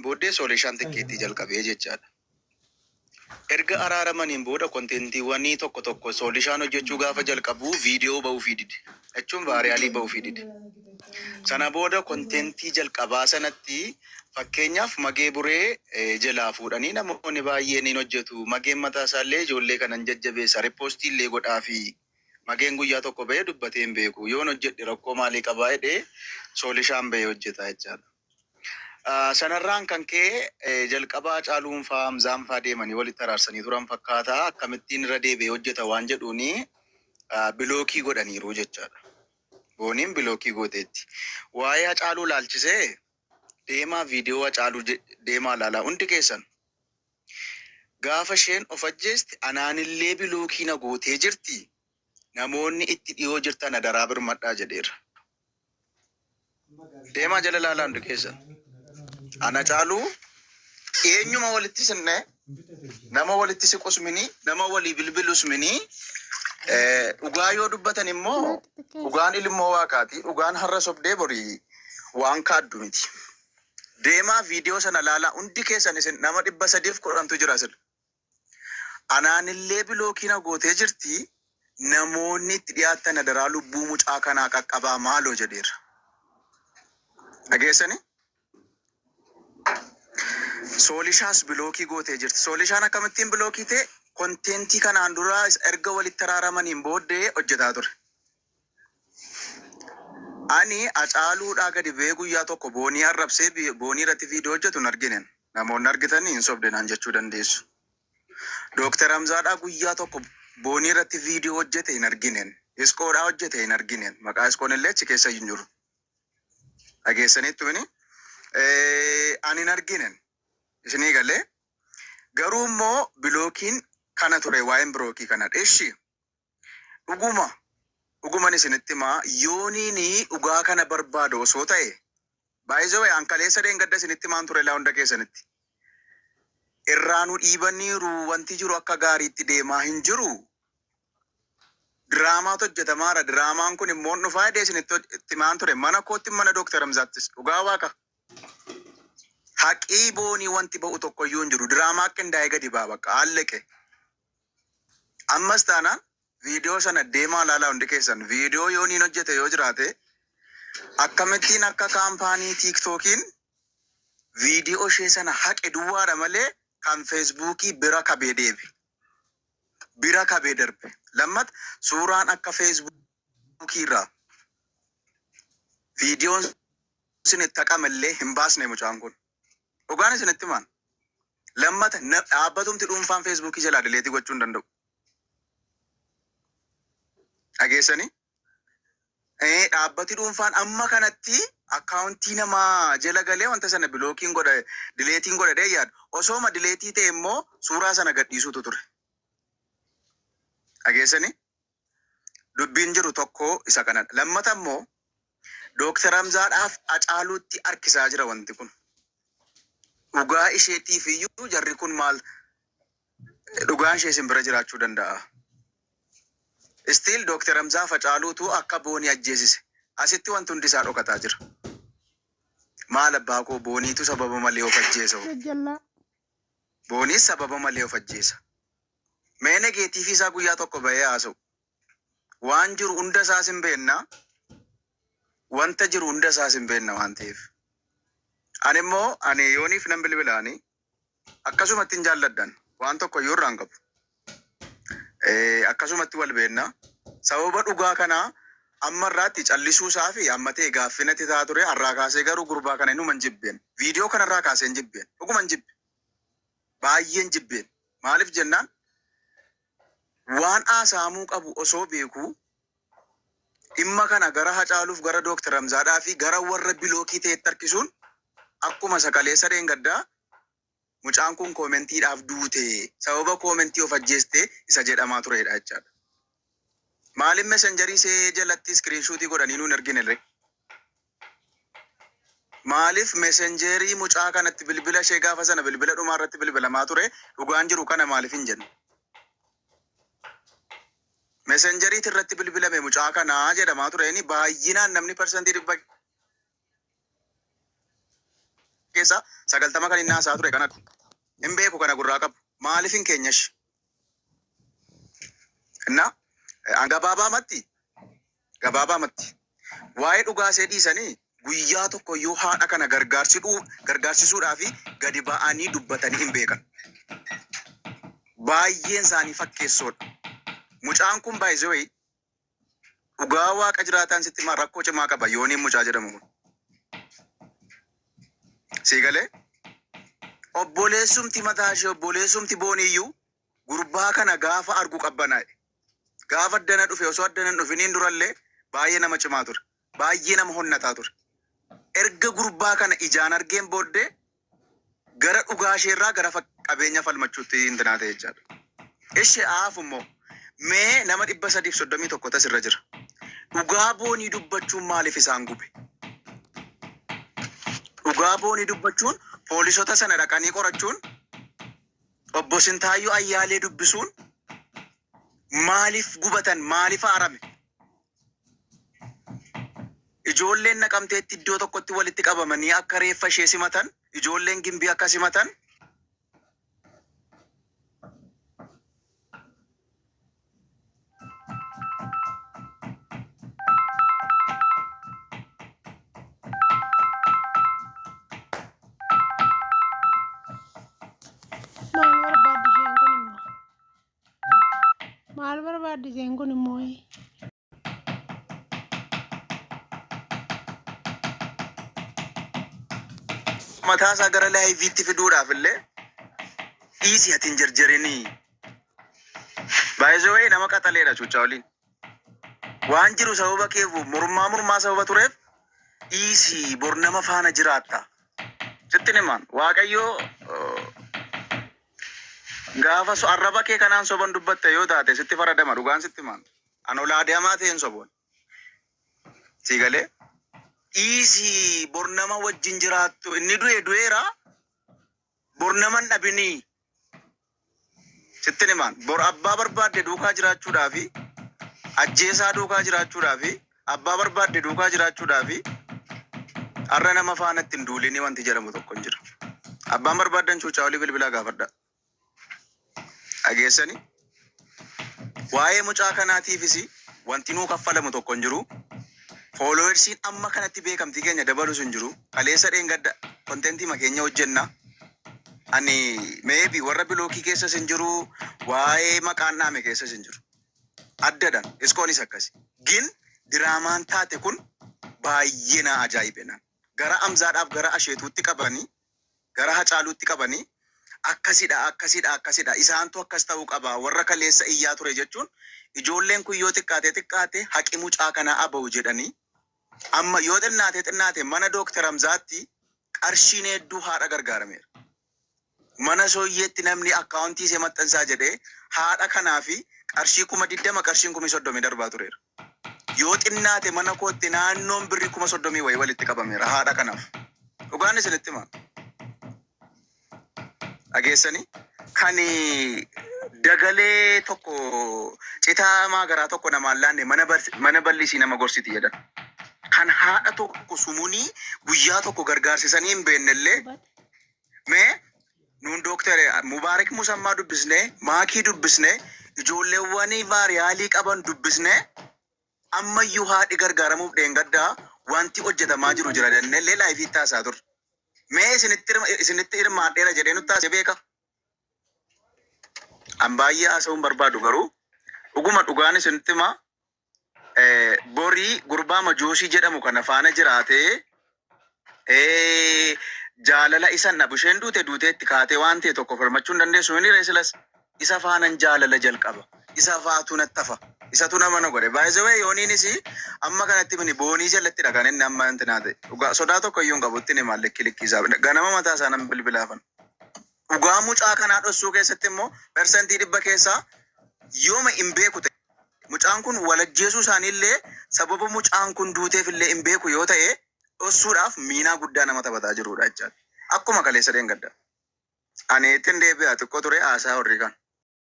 booddee soolishaan xiqqeetti jalqabee jechaadha. Erga araaramaniin booda kontentiiwwanii tokko soolishaan hojjechuu gaafa jalqabu viidiyoo ba'uufii dide. Jechuun vaariyaalii ba'uufii dide. Sana booda kontentii jalqabaa sanatti fakkeenyaaf magee buree jalaa fuudhanii namoonni baay'een hin hojjetu. Mageen mataa isaallee ijoollee kanan jajjabeessa. Ripoostii illee godhaa fi mageen guyyaa tokko ba'ee dubbatee hin beeku. Yoon hojjedhe rakkoo maalii qabaa jedhee soolishaan ba'ee hojjeta jechaadha. Sanarraan kan ka'e jalqabaa Hacaaluun fa'aa Hamzaan fa'aa deemanii walitti araarsanii turan fakkaata. Akkamittiin irra deebi'ee hojjeta waan jedhuuni bilookii godhaniiru jechaadha. Booniin bilookii gooteetti. Waa'ee Hacaaluu laalchisee deemaa viidiyoo Hacaaluu deemaa laalaa hundi keessan. Gaafa isheen of ajjeesti anaanillee bilookii na gootee jirti. Namoonni itti dhiyoo jirtan adaraa birmadhaa jedheera. Deemaa jala laalaa hundi keessan. Ana Hacaaluu eenyuma walitti sinne nama walitti siqus mini nama walii bilbilus mini dhugaa yoo dubbatan immoo dhugaan ilmoo waaqaati. Dhugaan har'a sobdee borii waan kaaddu miti. Deemaa viidiyoo sana laalaa hundi keessan isin nama 310 jira sirra. Anaanillee bilookii na gootee jirti. Namoonni itti dhiyaatan adaraa lubbuu mucaa kanaa qaqqabaa maaloo jedheera. Dhageessanii? Soolishaas bilookii gootee jirti. Soolishaan akkamittiin bilookii ta'e kontentii kanaan dura erga walitti araaramaniin booddee hojjetaa ture. Ani Hacaaluudhaa gadi ba'ee guyyaa tokko boonii arrabsee boonii irratti viidiyoo hojjetu hin arginen. Namoonni argitanii hin sobdenaan jechuu dandeessu. Dooktar Hamzaadhaa guyyaa tokko boonii irratti viidiyoo hojjete hin arginen. Iskoodhaa hojjete hin arginen. Maqaa iskoon illee achi keessa hin jiru. Dhageessaniittu mini? Ani hin arginen. Isinii galee garuu immoo bilookiin kana ture waa'een bilookii kana dheeshi dhuguman isinitti himaa yooniin dhugaa kana barbaadu osoo ta'e baay'ee ankaleessa dheengadda isinitti himaan ture laa hunda keessanitti irraanuu dhiibaniiru wanti jiru akka gaariitti deemaa hin jiru. Diraamaatu hojjetamaara. Diraamaan kun immoo dhufaa hidhee isinitti himaan ture mana kootti mana Dooktar Hamzaattis dhugaa waaqa. Haqii boonii wanti ba'u tokkoyyuu hin jiru. Diraamaa qindaa'ee gadi baa bakka haalleqe. Ammas taanaan viidiyoo sana deemaa laalaa hundi keessan viidiyoo yooniin hojjete yoo jiraate akkamittiin akka kaampaanii tiiktookiin viidiyoo ishee sana haqe duwwaadha malee kan feesbuukii bira kabee deebi. Bira kabee darbe. Lammata suuraan akka feesbuukii irraa viidiyoon isinitti haqamallee hin baasne mucaan kun. Dhugaan isinitti himaan. Lammata dhaabbatumti dhuunfaan feesbuukii jalaa dileetii gochuu hin danda'u. Dhageessanii? Dhaabbati dhuunfaan amma kanatti akkaawuntii namaa jala galee wanta sana bilookiin godha dileetiin godhadhee yaadu. Osooma dileetii ta'e immoo suuraa sana gadhiisuutu ture. Dhageessanii? Dubbiin jiru tokko isa kanadha. Lammata immoo Dooktar Hamzaadhaaf Hacaaluutti harkisaa jira wanti kun. Dhugaa isheetiif iyyuu jarri kun maal dhugaan ishee isin bira jiraachuu danda'a. Still Dooktar Hamzaa Hacaaluutu akka boonii ajjeesise. Asitti wanti hundi isaa dhokataa jira. Maal abbaa koo booniitu sababa malee of ajjeesa. Booniis sababa malee of ajjeesa. Mee negeetiifii isaa guyyaa tokko bahee haasa'u. Waan jiru hunda isaas hin beekna. Wanta jiru hunda isaas hin beekna waan ta'eef. Ani immoo ani yooniif nan bilbilaanii akkasumatti hin jaalladdan waan tokko iyyuu irraan qabu. Akkasumatti wal beekna. Sababa dhugaa kanaa amma irraatti callisuu isaa fi amma ta'e gaaffinatti ta'a ture har'aa kaasee garuu gurbaa kana inuma hin jibbeen. Viidiyoo kanarraa kaasee hin jibbeen. Dhuguma hin jibbe. Baay'een jibbeen. Maaliif jennaan waan haasaamuu qabu osoo beekuu dhimma kana gara Hacaaluuf gara Dooktar Hamzaadhaa fi gara warra bilookii ta'etti harkisuun akkuma sakalee sadeen gaddaa mucaan kun koomentiidhaaf duute sababa koomentii of ajjeeste isa jedhamaa turedha jechaadha. Maaliif mesenjarii see jalatti iskiriinshuutii godhanii nuun arginellee? Maaliif mesenjarii mucaa kanatti bilbila ishee gaafa sana bilbila dhumaa irratti bilbilamaa ture dhugaan jiru kana maaliif hin jennu? Mesenjarii irratti bilbilame mucaa kanaa jedhamaa ture inni baay'inaan namni parsantii 100 keessa 90 kan inni haasaa ture kana hin beeku kana gurraa qabu. Maaliif hin keenyash? Na gabaabamatti waa'ee dhugaa ishee dhiisanii guyyaa tokko yoo haadha kana gargaarsisuudhaa fi gadi ba'anii dubbatanii hin beekan. Baay'een isaanii fakkeessoodha. Mucaan kun baay'ee dhugaa waaqa jiraataan sitti himaa rakkoo cimaa qaba. Yooniin mucaa jedhamu kun. Siigalee obboleessumti mataa ishee obboleessumti booniyyuu gurbaa kana gaafa argu qabbanaa'e. Gaafa addana dhufe osoo addana hin dhufiniin durallee baay'ee nama cimaa ture. Baay'ee nama honnataa ture. Erga gurbaa kana ijaan argeen booddee gara dhugaa isheerraa gara qabeenya falmachuutti hintinaa ta'e jechaadha. Ishee haaf immoo mee nama 331 tasirra jira. Dhugaa boonii dubbachuun maaliif isaan gube? Dhugaa boonii dubbachuun poolisota sana dhaqanii qorachuun obbo Sintaayyoo Ayyaalee dubbisuun maaliif gubatan? Maaliif haarame? Ijoolleen Naqamteetti iddoo tokkotti walitti qabamanii akka reeffa ishee simatan, ijoolleen Gimbii akka simatan. Maal barbaaddi isheen kun immoo? Mataa isaa gara laayiviitti fiduudhaaf illee dhiisii ati hin jarjarinii. Baay'ee nama qaxaleedha chuuchaa waliin. Waan jiru sababa keefu mormaa sababa tureef dhiisii bor nama faana jiraatta. Sittin himaan Waaqayyoo gaafa arraba kee kanaan soban dubbatte yoo taate sitti faradama dhugaan sitti himaan. An olaadamaa ta'een soboon. Siigalee dhiisii bor nama wajjin jiraattu inni du'eera bor nama hin dhabinii. Sittin himaan bor abbaa barbaadde duukaa jiraachuudhaafi ajjeesaa duukaa jiraachuudhaafi abbaa barbaadde duukaa jiraachuudhaafi har'a nama faanatti hin duulinii wanti jedhamu tokko hin jiru. Abbaan barbaaddan cuucaa olii bilbilaa gaafadha. Dhageessanii waa'ee mucaa kanaatiifis wanti nuu kaffalamu tokko hin jiru. Fooloowersiin amma kanatti beekamtii keenya dabalus hin jiru. Kaleessa dheengadda kontentii makeenya hojjenna. Ani meebi warra bilookii keessas hin jiru. Waa'ee maqaan dhaame keessas hin jiru. Addadhaan iskoonis akkasi. Gin diraamaan taate kun baay'ee na ajaa'ibenan. Gara Amzaadhaaf gara Asheetuutti qabanii gara Hacaaluutti qabanii akkasidha. Isaantu akkas ta'uu qaba. Warra kaleessa iyyaa ture jechuun ijoolleen kun yoo xiqqaate haqi mucaa kanaa aba'u jedhanii amma yoo xinnaate mana Dooktar Hamzaatti qarshiin hedduu haadha gargaarameera. Mana Sooyyeetti namni akkaawuntii ishee maxxansaa jedhee haadha kanaa fi qarshii 20,000 qarshiin 30,000 darbaa tureera. Yoo xinnaate mana kootti naannoon birrii 30,000 wayii walitti qabameera haadha kanaaf. Dhugaan isinitti himaa. Dhageessanii kan dagalee tokko citaa maagaraa tokko namaan laanne mana bal'isii nama gorsiti jedhan. Kan haadha tokko sumuunii guyyaa tokko gargaarsisanii hin beennellee mee nuun Dooktar Mubaarak Musammaa dubbisnee Maakii dubbisnee ijoolleewwan vaariyaalii qaban dubbisnee ammayyuu haadhi gargaaramuuf dheengaddaa wanti hojjetamaa jiru jira jennellee laayifii taasaa turre. Mee isinitti hirmaadheera jedhee nutti taasise beeka. An baay'ee haasa'uun barbaadu garuu dhuguma dhugaan isinitti himaa borii gurbaa Majoosii jedhamu kana faana jiraatee jaalala isan dhabu isheen duuteetti kaatee waan ta'e tokko falmachuu hin dandeessu inni reesilas isa faanan jaalala jalqaba. Isa faatu nattafa. Isatu nama na godhe. Baay'ee yooniinis amma kanatti mini boonii jalatti dhagaan inni amma inti naate. Sodaa tokko iyyuu hin qabu itti himaa likki isaa. Ganama mataa isaa nama bilbilaafan. Dhugaa mucaa kanaa dhossuu keessatti immoo persentii 100 keessaa yooma hin beeku ta'e. Mucaan kun walajjeesuu isaaniillee sababa mucaan kun duuteef illee hin beeku yoo ta'e dhossuudhaaf miinaa guddaa nama taphataa jirudha jechaadha. Akkuma kaleessa dheengadda. Ani ittiin deebi'aa xiqqoo ture haasaa horrii kan.